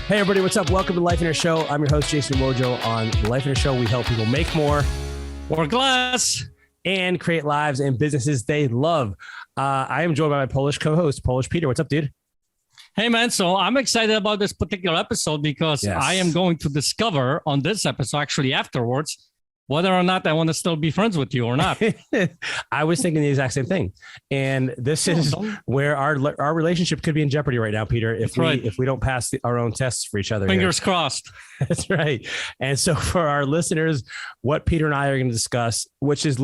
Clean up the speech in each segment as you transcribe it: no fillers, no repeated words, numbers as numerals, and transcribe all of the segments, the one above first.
Hey everybody, what's up? Welcome to Life in a Show. I'm your host, Jason Wojo. On Life in a Show, we help people make more, work less, and create lives and businesses they love. I am joined by my Polish co-host, Polish Peter. What's up, dude? Hey man, so I'm excited about this particular episode because I am going to discover on this episode, actually afterwards, whether or not I want to still be friends with you or not. I was thinking the exact same thing. And this is where our relationship could be in jeopardy right now, Peter, if we don't pass our own tests for each other. Fingers crossed. That's right. And so for our listeners, what Peter and I are going to discuss, which is,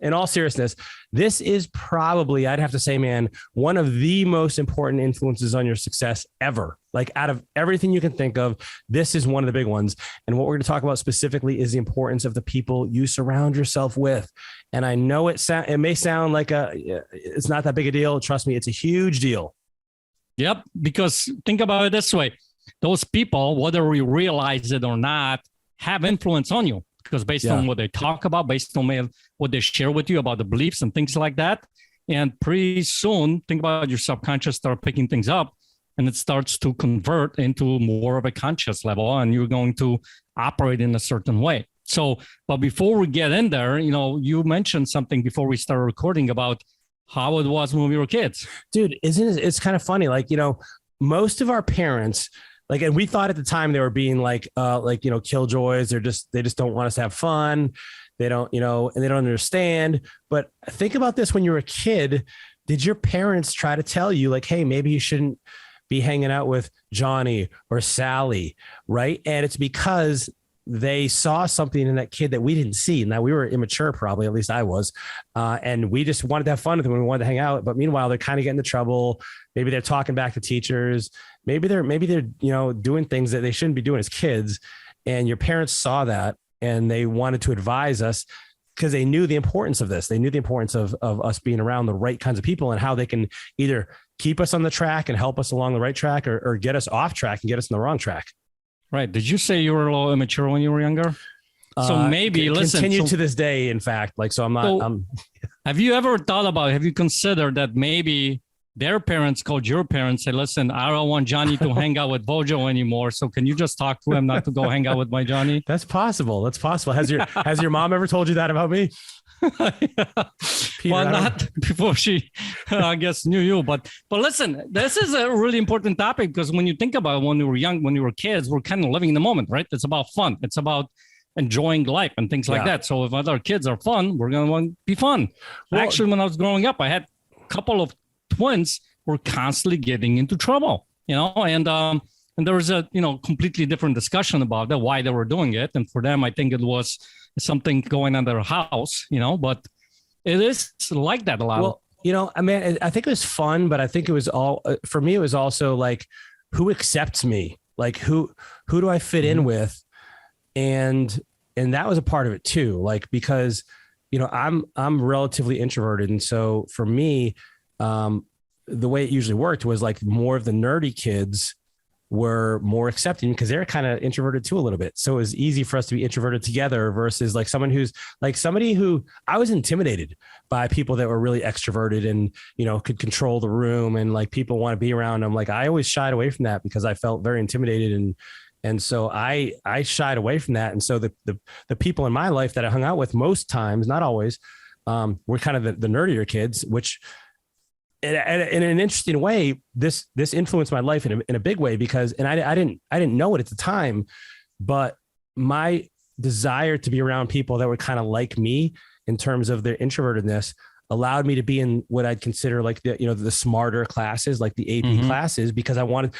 in all seriousness, this is probably, I'd have to say, man, one of the most important influences on your success ever. Like out of everything you can think of, this is one of the big ones. And what we're going to talk about specifically is the importance of the people you surround yourself with. And I know it may sound like it's not that big a deal. Trust me, it's a huge deal. Yep. Because think about it this way. Those people, whether we realize it or not, have influence on you because based on what they talk about, based on what they share with you about the beliefs and things like that. And pretty soon, think about your subconscious start picking things up. And it starts to convert into more of a conscious level and you're going to operate in a certain way. So, but before we get in there, you mentioned something before we started recording about how it was when we were kids. Dude, it's kind of funny. Like, most of our parents, and we thought at the time they were being killjoys. They just don't want us to have fun. They don't, and they don't understand. But think about this when you were a kid, did your parents try to tell you like, hey, maybe you shouldn't be hanging out with Johnny or Sally, right? And it's because they saw something in that kid that we didn't see. Now we were immature, probably, at least I was. And we just wanted to have fun with them when we wanted to hang out. But meanwhile, they're kind of getting into trouble. Maybe they're talking back to teachers. Maybe they're, doing things that they shouldn't be doing as kids. And your parents saw that and they wanted to advise us because they knew the importance of this. They knew the importance of us being around the right kinds of people and how they can either keep us on the track and help us along the right track or get us off track and get us in the wrong track. Right. Did you say you were a little immature when you were younger? So maybe continue to this day, in fact, so I'm not. Have you ever have you considered that maybe their parents called your parents and said, listen, I don't want Johnny to hang out with Wojo anymore. So can you just talk to him not to go hang out with my Johnny? That's possible. Has your mom ever told you that about me? Peter, well, not before she, I guess, knew you. But listen, this is a really important topic because when you think about it, when we were young, when we were kids, we're kind of living in the moment, right? It's about fun. It's about enjoying life and things like that. So if other kids are fun, we're going to want to be fun. Well, actually, when I was growing up, I had a couple of twins who were constantly getting into trouble, and there was a, completely different discussion about that, why they were doing it. And for them, I think it was something going on their house, but it is like that a lot. Well, I think it was fun, but I think it was for me, it was also like, who accepts me? Like who do I fit in with? And that was a part of it too. Because, I'm relatively introverted. And so for me, the way it usually worked was more of the nerdy kids were more accepting because they're kind of introverted too a little bit. So it was easy for us to be introverted together versus somebody who I was intimidated by people that were really extroverted and, could control the room and people want to be around them. I always shied away from that because I felt very intimidated. And so I shied away from that. And so the people in my life that I hung out with most times, not always, were kind of the nerdier kids, which in an interesting way, this influenced my life in a big way because, and I didn't know it at the time, but my desire to be around people that were kind of like me in terms of their introvertedness allowed me to be in what I'd consider the smarter classes, like the AP classes, because I wanted,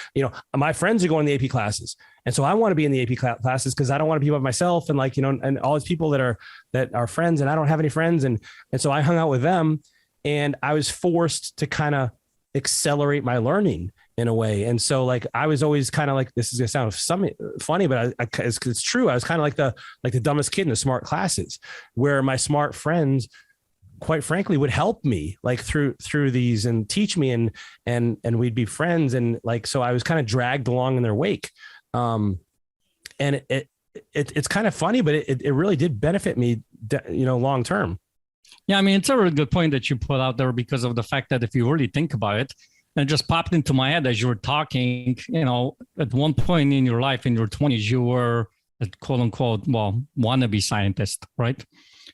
my friends are going to the AP classes. And so I want to be in the AP classes because I don't want to be by myself and and all these people that are friends and I don't have any friends. And so I hung out with them. And I was forced to kind of accelerate my learning in a way. And so I was always kind of this is going to sound funny, but it's true. I was kind of like the dumbest kid in the smart classes where my smart friends, quite frankly, would help me through these and teach me and we'd be friends. And so I was kind of dragged along in their wake. And it's kind of funny, but it really did benefit me, long term. Yeah, I mean, it's a really good point that you put out there because of the fact that if you really think about it, And it just popped into my head as you were talking, at one point in your life, in your 20s, you were a quote unquote, wannabe scientist, right?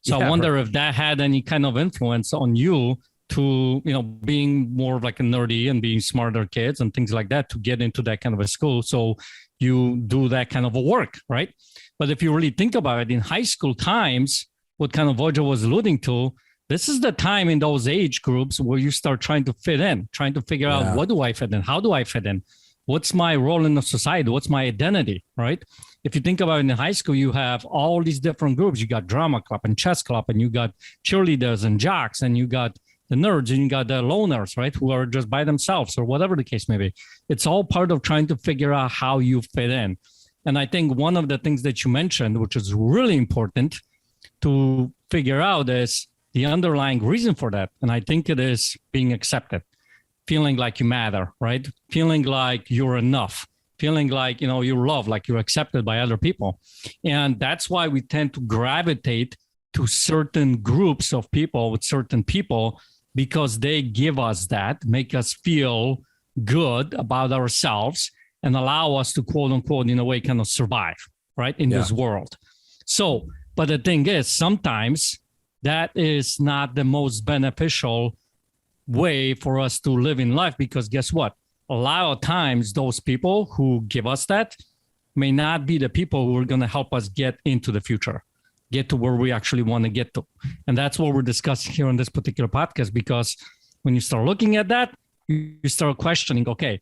So I wonder if that had any kind of influence on you to, being more like a nerdy and being smarter kids and things like that to get into that kind of a school. So you do that kind of a work, right? But if you really think about it, in high school times, what kind of Wojo was alluding to, this is the time in those age groups where you start trying to fit in, trying to figure out what do I fit in? How do I fit in? What's my role in the society? What's my identity, right? If you think about it, in high school, you have all these different groups. You got drama club and chess club, and you got cheerleaders and jocks, and you got the nerds, and you got the loners, right? Who are just by themselves or whatever the case may be. It's all part of trying to figure out how you fit in. And I think one of the things that you mentioned, which is really important to figure out, is the underlying reason for that. And I think it is being accepted, feeling like you matter, right? Feeling like you're enough, feeling like, you're loved, like you're accepted by other people. And that's why we tend to gravitate to certain groups of people with certain people, because they give us that, make us feel good about ourselves and allow us to, quote unquote, in a way, kind of survive, right, in this world. So, but the thing is, sometimes that is not the most beneficial way for us to live in life, because guess what? A lot of times those people who give us that may not be the people who are going to help us get into the future, get to where we actually want to get to. And that's what we're discussing here on this particular podcast, because when you start looking at that, you start questioning, okay,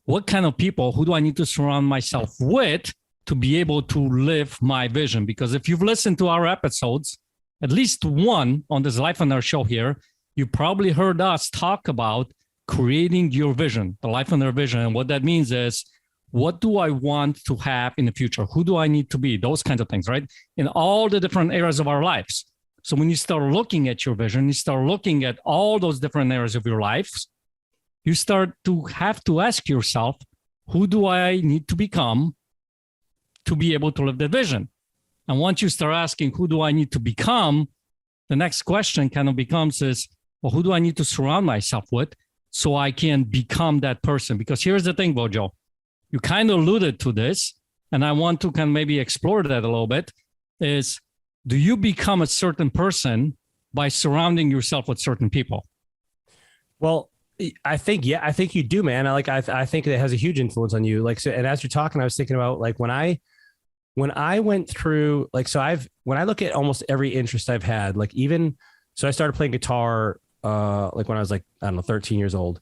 what kind of people, who do I need to surround myself with to be able to live my vision? Because if you've listened to our episodes, at least one on this Life on Our show here, you probably heard us talk about creating your vision, the Life on Our vision. And what that means is, what do I want to have in the future? Who do I need to be? Those kinds of things, right? In all the different areas of our lives. So when you start looking at your vision, you start looking at all those different areas of your lives, you start to have to ask yourself, who do I need to become to be able to live that vision? And once you start asking, who do I need to become? The next question kind of becomes is, well, who do I need to surround myself with so I can become that person? Because here's the thing, Wojo, you kind of alluded to this, and I want to kind of maybe explore that a little bit, is do you become a certain person by surrounding yourself with certain people? Well, I think you do, man. I think it has a huge influence on you. So, and as you're talking, I was thinking about when I went through, when I look at almost every interest I've had, so I started playing guitar, when I was 13 years old,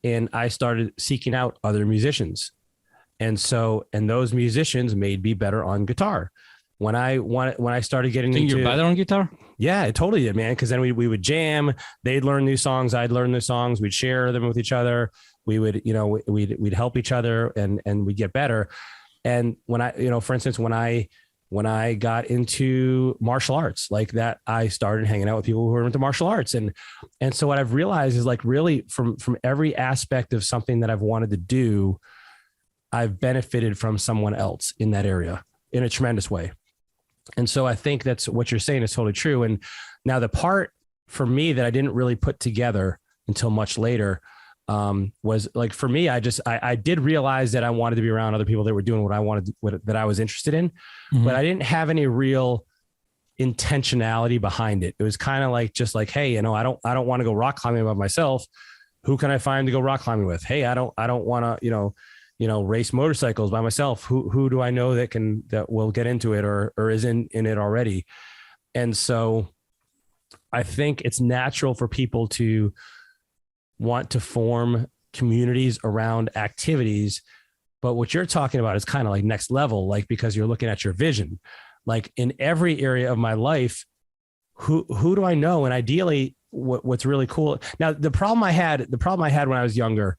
and I started seeking out other musicians. And those musicians made me better on guitar. When I started getting into, you're better on guitar? Yeah, it totally did, man. Because then we would jam. They'd learn new songs. I'd learn new songs. We'd share them with each other. We would, we'd help each other, and we'd get better. And when I, for instance, when I got into martial arts like that, I started hanging out with people who were into martial arts. And so what I've realized is really from every aspect of something that I've wanted to do, I've benefited from someone else in that area in a tremendous way. And so I think that's what you're saying is totally true. And now the part for me that I didn't really put together until much later was for me, I did realize that I wanted to be around other people that were doing what I wanted, that I was interested in, but I didn't have any real intentionality behind it. It was kind of just hey, I don't want to go rock climbing by myself. Who can I find to go rock climbing with? Hey, I don't want to, race motorcycles by myself. Who do I know that will get into it or is in it already? And so I think it's natural for people to want to form communities around activities. But what you're talking about is kind of next level, because you're looking at your vision, in every area of my life, who do I know? And ideally what's really cool. Now, the problem I had when I was younger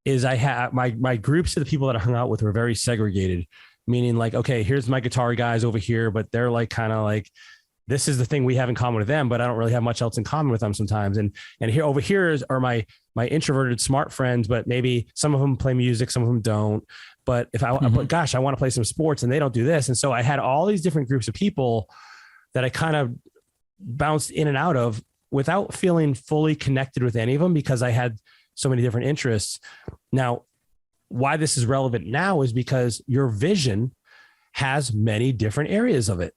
is I had my groups of the people that I hung out with were very segregated, meaning okay, here's my guitar guys over here, but they're this is the thing we have in common with them, but I don't really have much else in common with them sometimes. And here over here are my introverted smart friends, but maybe some of them play music, some of them don't. But but gosh, I want to play some sports and they don't do this. And so I had all these different groups of people that I kind of bounced in and out of without feeling fully connected with any of them, because I had so many different interests. Now, why this is relevant now is because your vision has many different areas of it.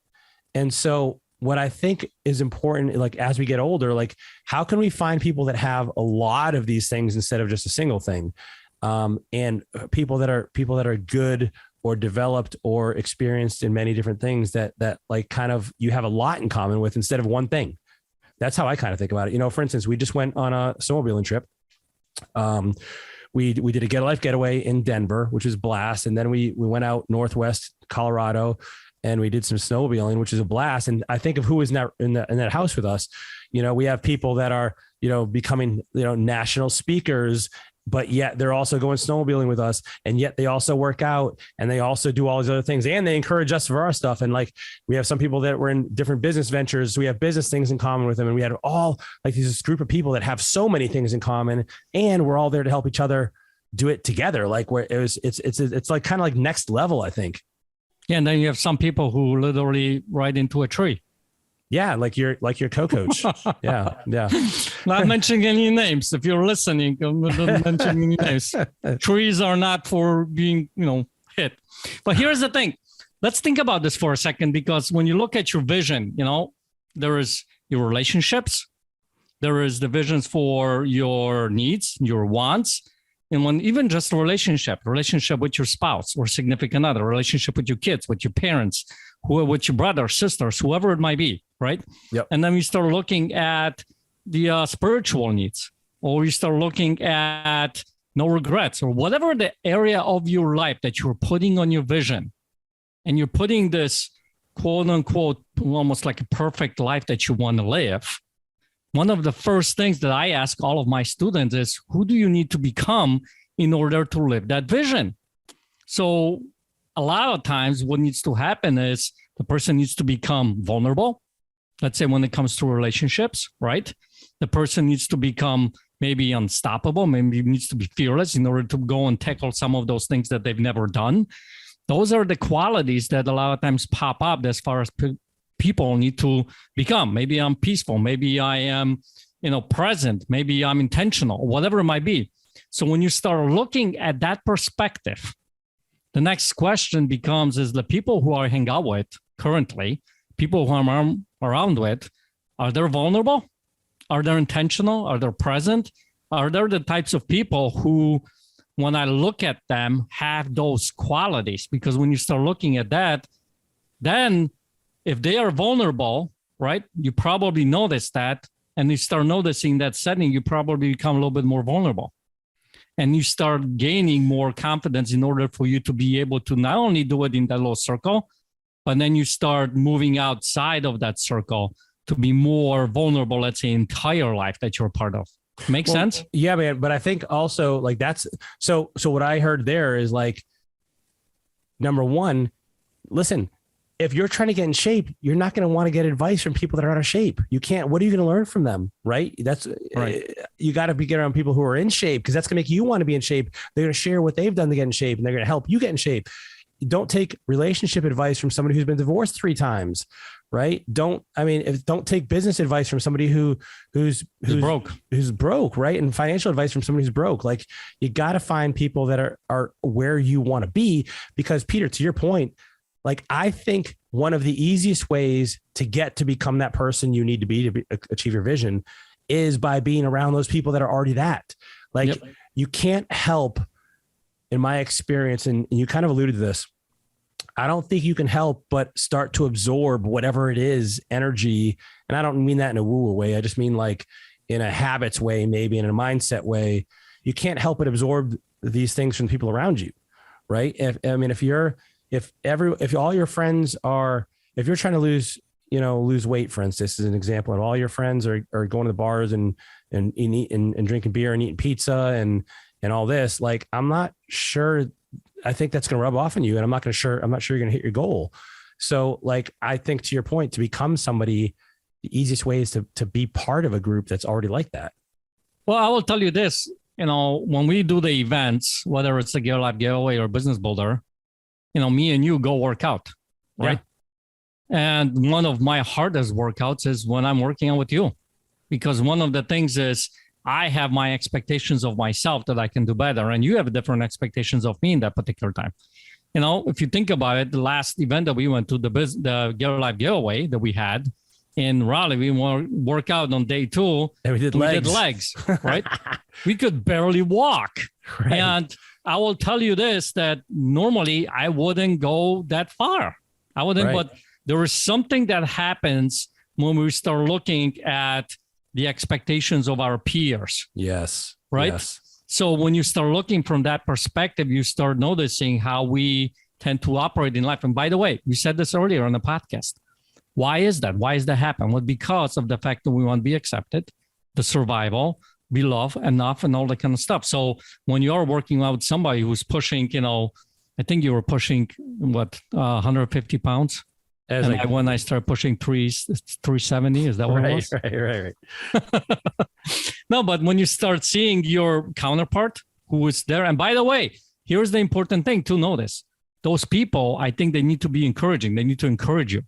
And so what I think is important, like as we get older, like how can we find people that have a lot of these things instead of just a single thing? And people that are good or developed or experienced in many different things that like kind of you have a lot in common with instead of one thing. That's how I kind of think about it. You know, for instance, we just went on a snowmobiling trip. We did a Get a Life getaway in Denver, which was a blast. And then we went out Northwest Colorado and we did some snowmobiling, which is a blast. And I think of who was in that house with us. You know, we have people that are, you know, becoming, you know, national speakers, but yet they're also going snowmobiling with us. And yet they also work out and they also do all these other things and they encourage us for our stuff. And like, we have some people that were in different business ventures. So we have business things in common with them. And we had all like this group of people that have so many things in common and we're all there to help each other do it together. Like where it's like kind of like next level, I think. Yeah. And then you have some people who literally ride into a tree. Yeah, like your co-coach. Yeah. Not mentioning any names. If you're listening, I'm not mentioning any names. Trees are not for being, you know, hit. But here's the thing. Let's think about this for a second, because when you look at your vision, you know, there is your relationships, there is the visions for your needs, your wants, and when even just a relationship with your spouse or significant other, relationship with your kids, with your parents, with your brothers, sisters, whoever it might be, right? Yep. And then you start looking at the spiritual needs, or you start looking at no regrets, or whatever the area of your life that you're putting on your vision, and you're putting this quote unquote, almost like a perfect life that you want to live. One of the first things that I ask all of my students is, who do you need to become in order to live that vision? So a lot of times what needs to happen is the person needs to become vulnerable. Let's say when it comes to relationships, right? The person needs to become maybe unstoppable, maybe needs to be fearless in order to go and tackle some of those things that they've never done. Those are the qualities that a lot of times pop up as far as people need to become. Maybe I'm peaceful. Maybe I am, you know, present. Maybe I'm intentional, whatever it might be. So when you start looking at that perspective, the next question becomes, is the people who I hang out with currently, people who I'm around with, are they vulnerable? Are they intentional? Are they present? Are they the types of people who, when I look at them, have those qualities? Because when you start looking at that, then if they are vulnerable, right, you probably notice that, and you start noticing that setting, you probably become a little bit more vulnerable. And you start gaining more confidence in order for you to be able to not only do it in that little circle, but then you start moving outside of that circle to be more vulnerable, let's say, entire life that you're part of. Make sense? Yeah, man. But I think also like that's, so what I heard there is like, number one, listen, if you're trying to get in shape, you're not going to want to get advice from people that are out of shape. You can't. What are you going to learn from them? Right. That's right. You got to be getting around people who are in shape, because that's going to make you want to be in shape. They're going to share what they've done to get in shape, and they're going to help you get in shape. Don't take relationship advice from somebody who's been divorced 3 times. Right. Don't take business advice from somebody who's broke. Right. And financial advice from somebody who's broke. Like, you got to find people that are where you want to be, because Peter, to your point, like, I think one of the easiest ways to get to become that person you need to be achieve your vision is by being around those people that are already that. Like, yep. You can't help, in my experience, and you kind of alluded to this, I don't think you can help but start to absorb whatever it is, energy. And I don't mean that in a woo-woo way. I just mean like in a habits way, maybe in a mindset way. You can't help but absorb these things from people around you, right? If all your friends are, if you're trying to lose weight, for instance, as an example, and all your friends are going to the bars and drinking beer and eating pizza and all this, like, I'm not sure. I think that's going to rub off on you, and I'm not sure you're going to hit your goal. So, like, I think, to your point, to become somebody, the easiest way is to be part of a group that's already like that. Well, I will tell you this, when we do the events, whether it's a Gear Life Giveaway or Business Builder, me and you go work out, right? Yeah. And one of my hardest workouts is when I'm working out with you, because one of the things is I have my expectations of myself that I can do better, and you have different expectations of me in that particular time. If you think about it, the last event that we went to, the Get Life giveaway that we had in Raleigh, we work out on day 2, and we did legs, right? We could barely walk. Right. And I will tell you this, that normally I wouldn't go that far. I wouldn't, but there is something that happens when we start looking at the expectations of our peers. Yes. Right. Yes. So when you start looking from that perspective, you start noticing how we tend to operate in life. And by the way, we said this earlier on the podcast. Why is that? Why does that happen? Well, because of the fact that we want to be accepted, the survival, be loved enough, and all that kind of stuff. So when you're working out with somebody who's pushing, I think you were pushing 150 pounds. When I started pushing 370, is that what it was? Right. No, but when you start seeing your counterpart who is there, and by the way, here's the important thing to notice. Those people, I think they need to be encouraging. They need to encourage you,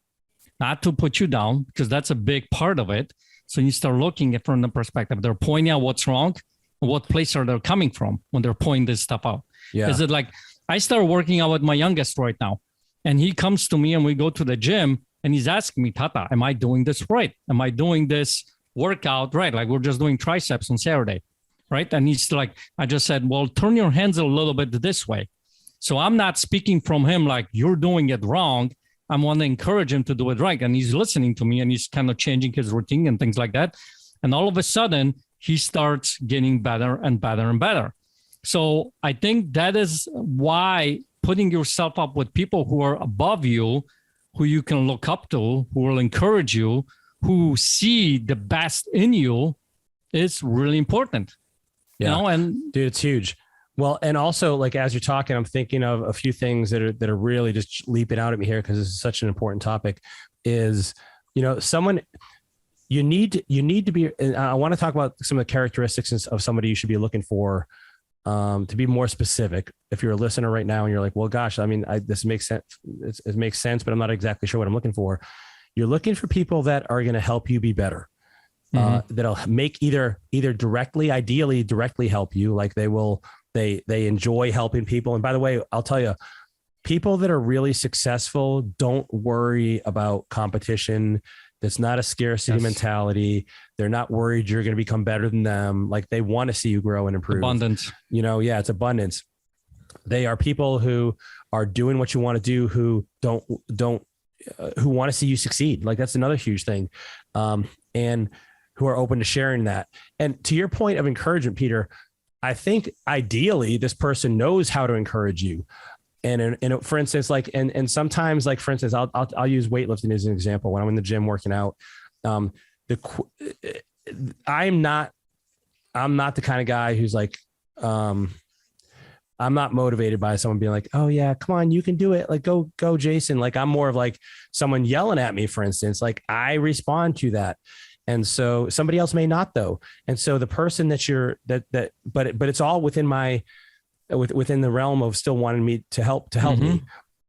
not to put you down, because that's a big part of it. So you start looking at from the perspective. They're pointing out what's wrong, and what place are they coming from when they're pointing this stuff out. Yeah. Is it like, I start working out with my youngest right now, and he comes to me and we go to the gym and he's asking me, Tata, am I doing this right? Am I doing this workout right? Like we're just doing triceps on Saturday, right? And he's like, I just said, well, turn your hands a little bit this way. So I'm not speaking from him like you're doing it wrong. I want to encourage him to do it right. And he's listening to me and he's kind of changing his routine and things like that. And all of a sudden he starts getting better and better and better. So I think that is why putting yourself up with people who are above you, who you can look up to, who will encourage you, who see the best in you, is really important. Yeah. And dude, it's huge. Well, and also, like, as you're talking, I'm thinking of a few things that are really just leaping out at me here, because this is such an important topic. Is, someone you need to be, and I want to talk about some of the characteristics of somebody you should be looking for. To be more specific, if you're a listener right now and you're like, well, gosh, I mean, this makes sense. It makes sense, but I'm not exactly sure what I'm looking for. You're looking for people that are going to help you be better. That'll make either directly, ideally directly help you. Like they enjoy helping people. And by the way, I'll tell you, people that are really successful don't worry about competition. That's not a scarcity mentality. They're not worried you're going to become better than them. Like, they want to see you grow and improve. Abundance. It's abundance. They are people who are doing what you want to do, who who want to see you succeed. Like, that's another huge thing. And who are open to sharing that. And to your point of encouragement, Peter, I think ideally this person knows how to encourage you. And for instance, like, and sometimes, like, for instance, I'll use weightlifting as an example. When I'm in the gym working out, I'm not the kind of guy who's like, I'm not motivated by someone being like, oh yeah, come on, you can do it. Like, go, Jason. Like, I'm more of like someone yelling at me, for instance. Like, I respond to that. And so somebody else may not, though. And so the person but it's all within the realm of still wanting me to help me.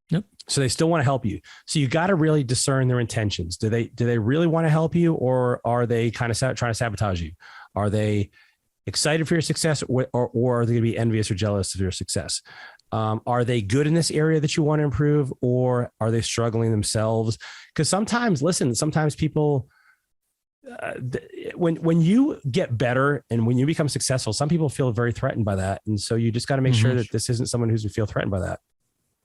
Yep. So they still want to help you. So you got to really discern their intentions. Do they really want to help you, or are they kind of trying to sabotage you? Are they excited for your success, or are they going to be envious or jealous of your success? Are they good in this area that you want to improve, or are they struggling themselves? Because sometimes people, when you get better and when you become successful, some people feel very threatened by that. And so you just got to make sure that this isn't someone who's feel threatened by that.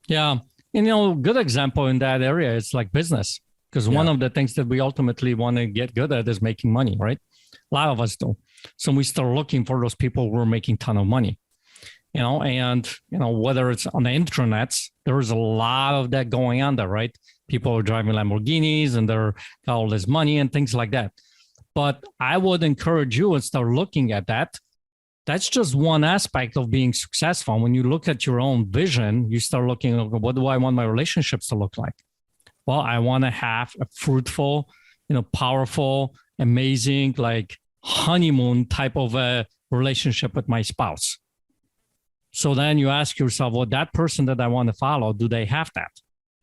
Yeah. Good example in that area, it's like business, because one of the things that we ultimately want to get good at is making money, right? A lot of us do. So we start looking for those people who are making a ton of money, and whether it's on the intranets, there is a lot of that going on there, right? People are driving Lamborghinis and they're got all this money and things like that. But I would encourage you to start looking at that. That's just one aspect of being successful. When you look at your own vision, you start looking at, what do I want my relationships to look like? Well, I want to have a fruitful, powerful, amazing, like honeymoon type of a relationship with my spouse. So then you ask yourself, well, that person that I want to follow, do they have that?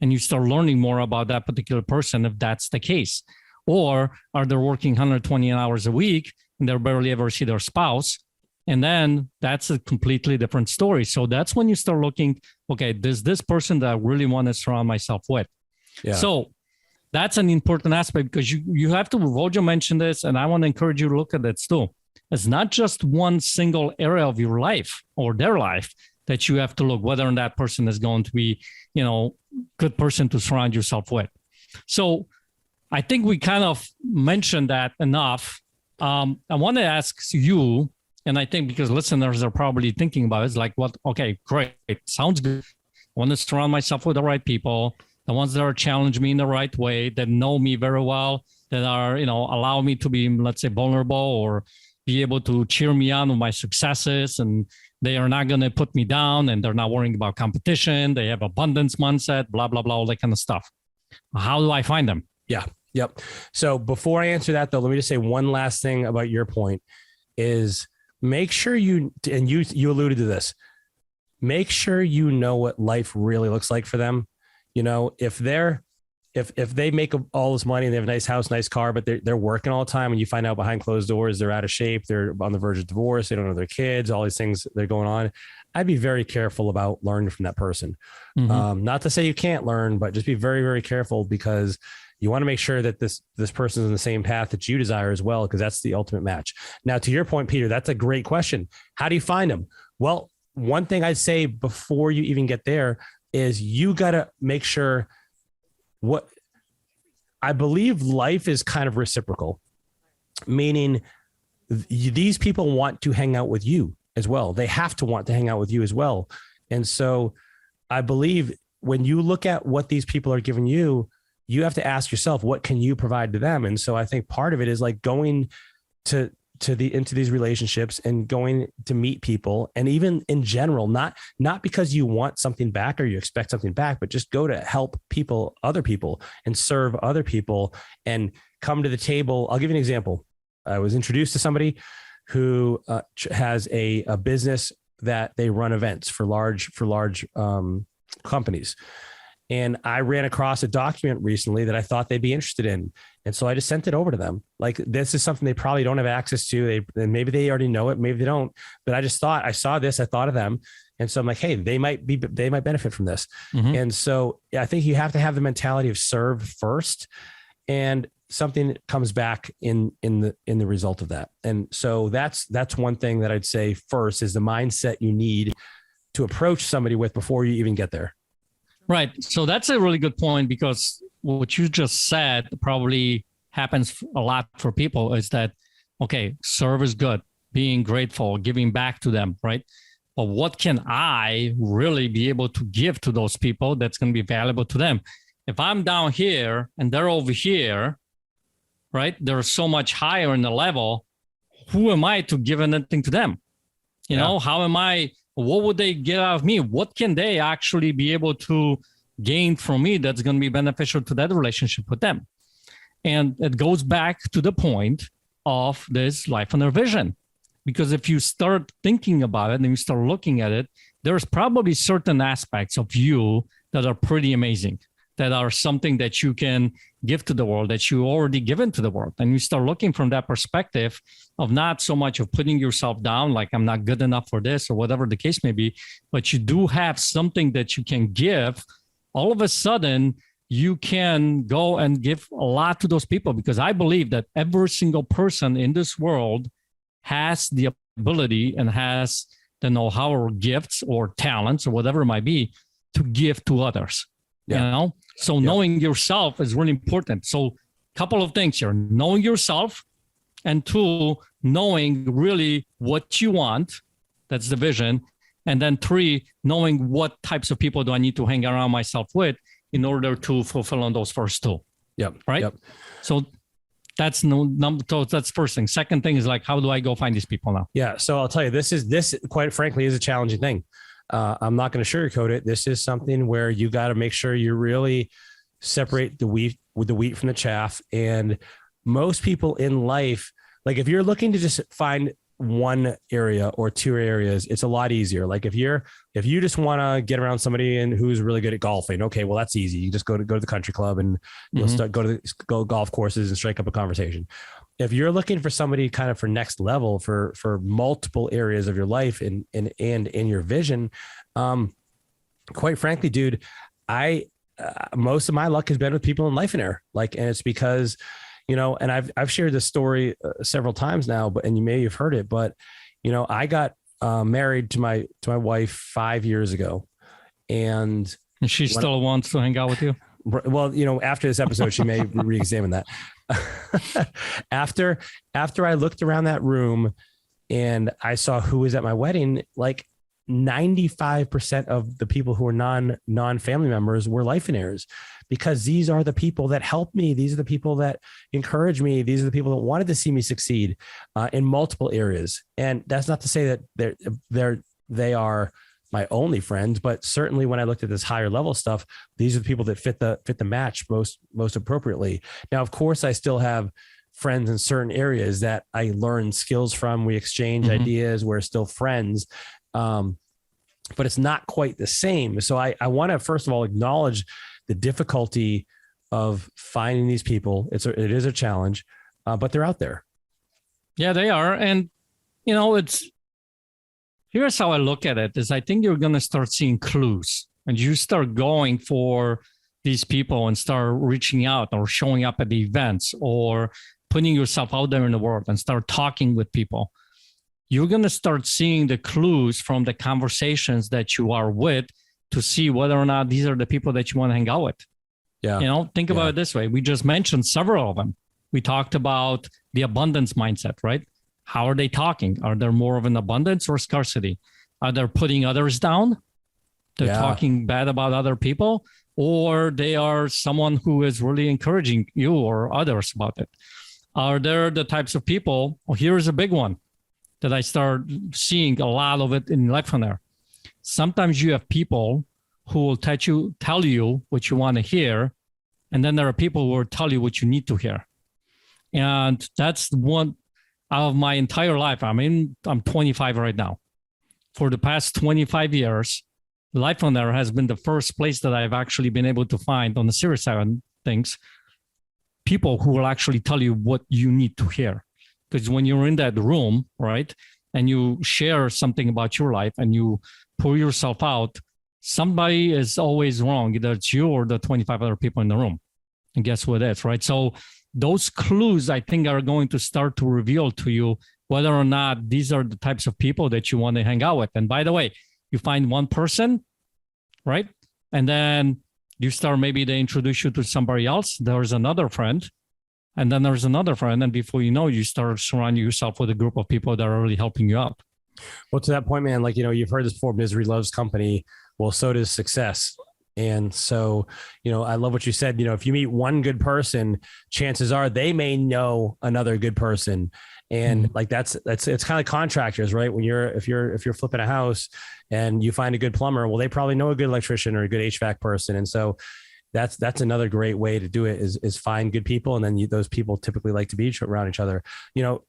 And you start learning more about that particular person if that's the case. Or are they working 120 hours a week and they barely ever see their spouse. And then that's a completely different story. So that's when you start looking, okay, there's this person that I really want to surround myself with. Yeah. So that's an important aspect, because you have to, Wojo mentioned this, and I want to encourage you to look at that too. It's not just one single area of your life or their life that you have to look whether that person is going to be, good person to surround yourself with. So I think we kind of mentioned that enough. I want to ask you, and I think because listeners are probably thinking about it, it's like, what? Okay, great. Sounds good. I want to surround myself with the right people, the ones that are challenge me in the right way, that know me very well, that are, allow me to be, let's say, vulnerable, or be able to cheer me on with my successes. And they are not going to put me down, and they're not worrying about competition. They have abundance mindset, blah, blah, blah, all that kind of stuff. How do I find them? Yeah. Yep. So before I answer that though, let me just say one last thing about your point is, make sure you alluded to this, make sure you know what life really looks like for them. If they make all this money and they have a nice house, nice car, but they're working all the time, and you find out behind closed doors, they're out of shape, they're on the verge of divorce, they don't know their kids, all these things that are going on, I'd be very careful about learning from that person. Mm-hmm. Not to say you can't learn, but just be very, very careful, because you want to make sure that this person is on the same path that you desire as well, because that's the ultimate match. Now, to your point, Peter, that's a great question. How do you find them? Well, one thing I'd say before you even get there is you got to make sure what I believe life is kind of reciprocal, meaning these people want to hang out with you as well. They have to want to hang out with you as well. And so I believe when you look at what these people are giving you, you have to ask yourself, what can you provide to them? And so I think part of it is like going into these relationships and going to meet people, and even in general, not because you want something back or you expect something back, but just go to help other people and serve other people and come to the table. I'll give you an example. I was introduced to somebody who has a business that they run events for large companies. And I ran across a document recently that I thought they'd be interested in. And so I just sent it over to them. Like, this is something they probably don't have access to. Maybe they already know it, maybe they don't, but I just thought, I saw this, I thought of them. And so I'm like, hey, they might benefit from this. Mm-hmm. And so I think you have to have the mentality of serve first, and something comes back in the result of that. And so that's one thing that I'd say first is the mindset you need to approach somebody with before you even get there. Right. So that's a really good point, because what you just said probably happens a lot for people is that, okay, serve is good, being grateful, giving back to them, right? But what can I really be able to give to those people that's going to be valuable to them? If I'm down here and they're over here, right, they're so much higher in the level, who am I to give anything to them? You know, how am I? What would they get out of me? What can they actually be able to gain from me that's going to be beneficial to that relationship with them? And it goes back to the point of this life and their vision. Because if you start thinking about it and you start looking at it, there's probably certain aspects of you that are pretty amazing, that are something that you can give to the world, that you already given to the world. And you start looking from that perspective of not so much of putting yourself down, like I'm not good enough for this or whatever the case may be, but you do have something that you can give. All of a sudden, you can go and give a lot to those people, because I believe that every single person in this world has the ability and has the know-how or gifts or talents or whatever it might be to give to others. You know, so knowing yourself is really important. So a couple of things here: knowing yourself, and two, knowing really what you want. That's the vision. And then three, knowing what types of people do I need to hang around myself with in order to fulfill on those first two. Yep. Right. Yep. So that's that's first thing. Second thing is like, how do I go find these people now? Yeah. So I'll tell you, this quite frankly is a challenging thing. I'm not going to sugarcoat it. This is something where you got to make sure you really separate the wheat from the chaff. And most people in life, like if you're looking to just find one area or two areas, it's a lot easier. Like if you just want to get around somebody and who's really good at golfing, okay, well that's easy. You just go to the country club and you'll go golf courses and strike up a conversation. If you're looking for somebody kind of for next level for multiple areas of your life and in your vision, quite frankly, dude, most of my luck has been with people in Life and Air. Like, and it's because, and I've shared this story several times now, and you may have heard it, but, I got married to my wife 5 years ago, and she still wants to hang out with you. Well, after this episode, she may re-examine that. After I looked around that room and I saw who was at my wedding, like 95% of the people who were non-family members were Life and Airs, because these are the people that helped me. These are the people that encouraged me. These are the people that wanted to see me succeed in multiple areas. And that's not to say that they are my only friends, but certainly when I looked at this higher level stuff, these are the people that fit the match most appropriately. Now, of course, I still have friends in certain areas that I learn skills from. We exchange ideas. We're still friends. But it's not quite the same. So I want to, first of all, acknowledge the difficulty of finding these people. It is a challenge, but they're out there. Yeah, they are. And, here's how I look at it is I think you're going to start seeing clues, and you start going for these people and start reaching out or showing up at the events or putting yourself out there in the world and start talking with people. You're going to start seeing the clues from the conversations that you are with to see whether or not these are the people that you want to hang out with. Yeah. Think about it this way. We just mentioned several of them. We talked about the abundance mindset, right? How are they talking? Are there more of an abundance or scarcity? Are they putting others down? They're talking bad about other people, or they are someone who is really encouraging you or others about it. Are there the types of people? Well, here's a big one that I start seeing a lot of it in Life on Air. Sometimes you have people who will tell you what you want to hear, and then there are people who will tell you what you need to hear. And that's one out of my entire life. I'm 25 right now. For the past 25 years, Life on Air has been the first place that I've actually been able to find, on the serious side of things, people who will actually tell you what you need to hear. Because when you're in that room, right, and you share something about your life and you pour yourself out, somebody is always wrong. Either it's you or the 25 other people in the room. And guess what it is, right? So those clues, I think, are going to start to reveal to you whether or not these are the types of people that you want to hang out with. And by the way, you find one person, right? And then you start, maybe they introduce you to somebody else. There's another friend. And then there's another friend. And before you know, you start surrounding yourself with a group of people that are really helping you out. Well, to that point, man, like, you've heard this before, misery loves company. Well, so does success. And so, I love what you said. If you meet one good person, chances are they may know another good person. And like, it's kind of like contractors, right? If you're flipping a house and you find a good plumber, well, they probably know a good electrician or a good HVAC person. And so that's another great way to do it is find good people. And then those people typically like to be around each other.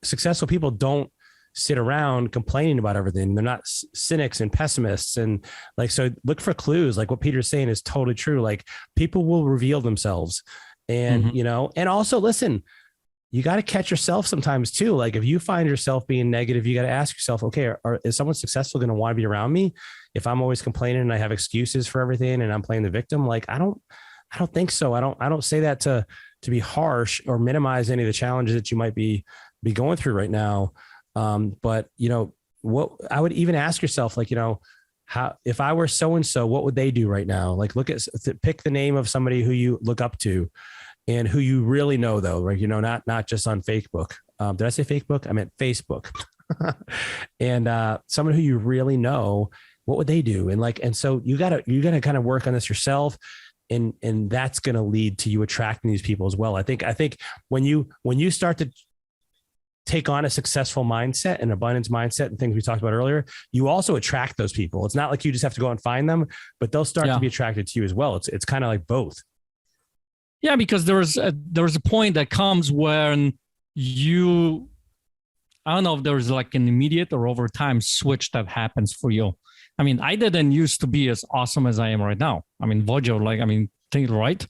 Successful people don't sit around complaining about everything. They're not cynics and pessimists. And like, so look for clues. Like what Peter's saying is totally true. Like people will reveal themselves, and, and also listen, you got to catch yourself sometimes too. Like if you find yourself being negative, you got to ask yourself, okay, is someone successful going to want to be around me? If I'm always complaining and I have excuses for everything and I'm playing the victim, like I don't think so. I don't say that to be harsh or minimize any of the challenges that you might be going through right now. But what I would even ask yourself, like, how, if I were so-and-so, what would they do right now? Like pick the name of somebody who you look up to and who you really know though, right? Not just on Facebook. Did I say Facebook? I meant Facebook. And someone who you really know, what would they do? And so you gotta kind of work on this yourself. And that's going to lead to you attracting these people as well. I think when you start to take on a successful mindset and abundance mindset and things we talked about earlier, you also attract those people. It's not like you just have to go and find them, but they'll start to be attracted to you as well. It's kind of like both. Yeah, because there's a point that comes when you I don't know if there's like an immediate or over time switch that happens for you. I mean, I didn't used to be as awesome as I am right now. I mean, Wojo, think right?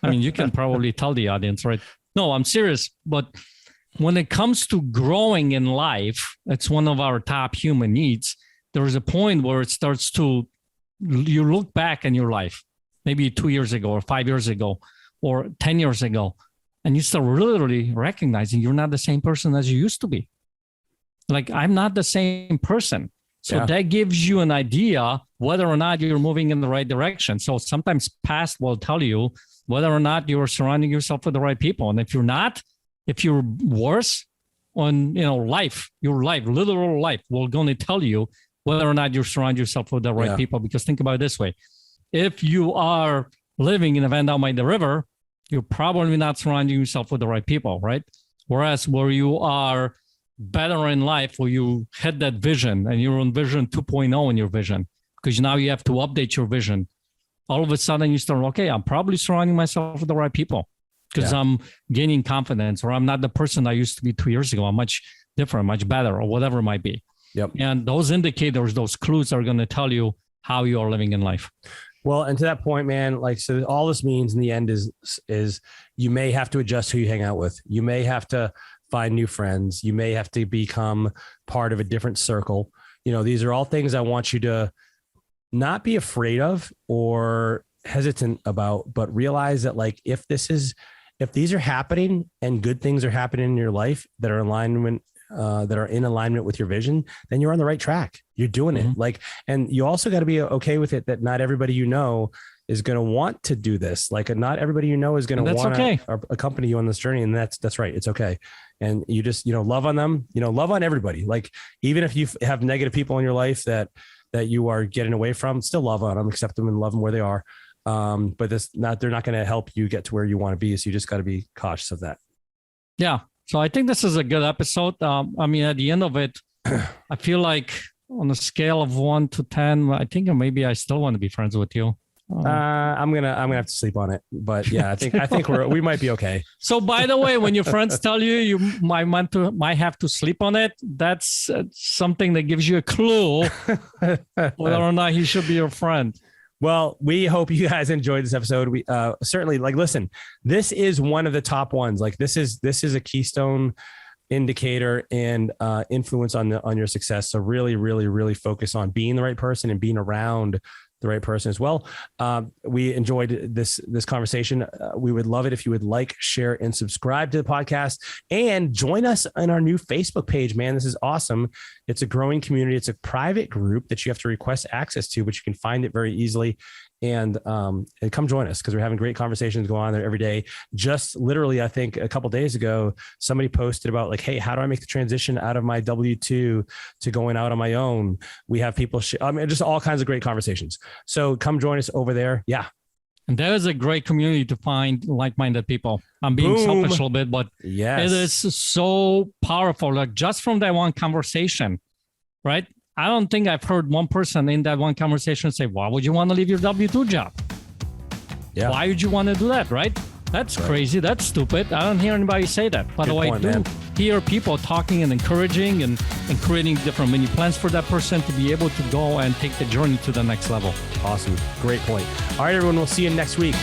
I mean, you can probably tell the audience, right? No, I'm serious. But when it comes to growing in life, it's one of our top human needs. There is a point where it starts to, you look back in your life, maybe 2 years ago or 5 years ago or 10 years ago, and you start literally recognizing you're not the same person as you used to be. Like, I'm not the same person. So that gives you an idea whether or not you're moving in the right direction. So sometimes past will tell you whether or not you're surrounding yourself with the right people. And if you're not, if you're worse on, life, your life, literal life, will going to tell you whether or not you surround yourself with the right people. Because think about it this way. If you are living in a van down by the river, you're probably not surrounding yourself with the right people, right? Whereas where you are better in life, where you had that vision and you're on vision 2.0 in your vision, because now you have to update your vision. All of a sudden you start, okay, I'm probably surrounding myself with the right people because I'm gaining confidence, or I'm not the person I used to be 2 years ago. I'm much different, much better, or whatever it might be. Yep. And those indicators, those clues are going to tell you how you are living in life. Well, and to that point, man, like, so all this means in the end is you may have to adjust who you hang out with. You may have to find new friends. You may have to become part of a different circle. These are all things I want you to not be afraid of or hesitant about, but realize that, like, if these are happening and good things are happening in your life that are in alignment with your vision, then you're on the right track. You're doing it. Like, and you also got to be okay with it that not everybody is going to want to do this. Like, not everybody is going to want to accompany you on this journey. And that's right. It's okay. And you just, love on them, love on everybody. Like, even if you have negative people in your life that you are getting away from, still love on them, accept them and love them where they are. But they're not going to help you get to where you want to be. So you just got to be cautious of that. Yeah. So I think this is a good episode. At the end of it, I feel like on a scale of 1 to 10, I think maybe I still want to be friends with you. I'm gonna have to sleep on it, but yeah, I think we might be okay. So, by the way, when your friends tell you might have to sleep on it, that's something that gives you a clue whether or not he should be your friend. Well, we hope you guys enjoyed this episode. We certainly, listen, this is one of the top ones. Like, this is a keystone indicator and influence on your success. So really, really, really focus on being the right person and being around the right person as well. We enjoyed this conversation. We would love it if you would like, share, and subscribe to the podcast, and join us on our new Facebook page, man. This is awesome. It's a growing community. It's a private group that you have to request access to, but you can find it very easily. And come join us, because we're having great conversations going on there every day. Just literally, I think a couple of days ago, somebody posted about, like, hey, how do I make the transition out of my W-2 to going out on my own? We have people, just all kinds of great conversations. So come join us over there. Yeah. And that is a great community to find like-minded people. I'm being selfish a little bit, but it is so powerful. Like, just from that one conversation, right? I don't think I've heard one person in that one conversation say, why would you want to leave your W-2 job? Yeah. Why would you want to do that, right? That's crazy. That's stupid. I don't hear anybody say that. By the way, I do hear people talking and encouraging and creating different mini plans for that person to be able to go and take the journey to the next level. Awesome. Great point. All right, everyone. We'll see you next week.